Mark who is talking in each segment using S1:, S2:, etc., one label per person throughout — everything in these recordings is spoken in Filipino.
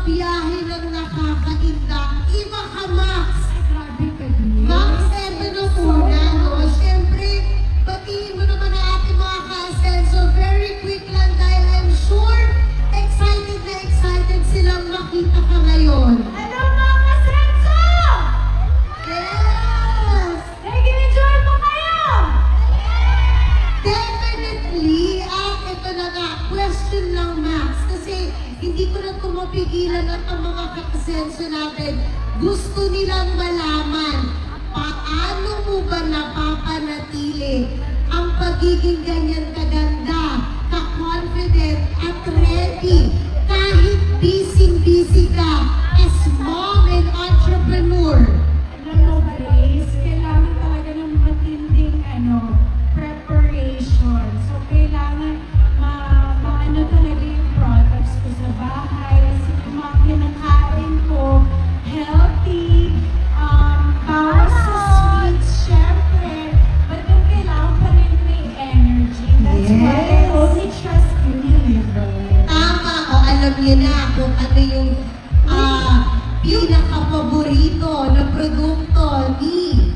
S1: biyahe ng nakakainda. Iba ka, Max.
S2: Grabe ka din.
S1: Max, eto na muna, no? Siyempre, batiin mo naman ang ating mga ka-Asenso. Very quick lang dahil I'm sure excited na excited silang makita ka ngayon.
S2: Hello mga kasenso!
S1: Yes!
S2: Nag-enjoy mo kayo?
S1: Definitely! Ito na nga, question lang, Max. Kasi hindi ko na ito mapigilan at ang mga ka-Asenso natin gusto nilang malaman paano mo ba napapanatili ang pagiging ganyan kaganda, ka-confident at ready kahit busy-busy ka as mom and entrepreneur.
S2: Alam mo, Grace, kailangan talaga ng matinding preparation. So, kailangan maano talaga yung products ko sa bahay. Kasi yung mga kinakain ko, healthy, bawas sa sweets, syempre. But then kailangan pa rin may energy. That's why I
S1: Yes.
S2: only trust Unilever.
S1: Tama, o alam niyo na kung ano yung pinaka-paborito na produkto ni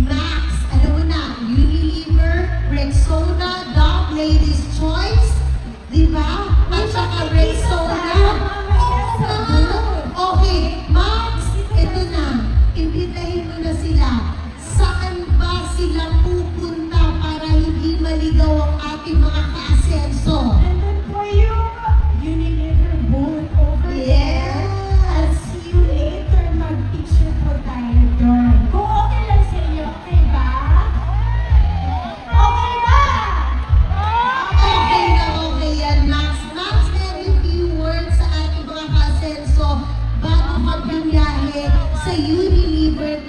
S1: Max. Alam mo na, Unilever, Rexona, Dove, Ladies' Choice, di ba? At saka Rexona. Okay, Max, ito na. Imbitahin mo na sila. Saan ba sila pupunta para hindi maligaw ang ating mga ka-Asenso?
S2: And then for you, Unilever booth over there. I'll see you later. Mag-picture po tayo doon. Kung okay lang sa inyo, okay ba? Okay ba?
S1: Okay na okay yan, Max. Max, any few words sa ating mga ka-Asenso bago magbiyahe sa Unilever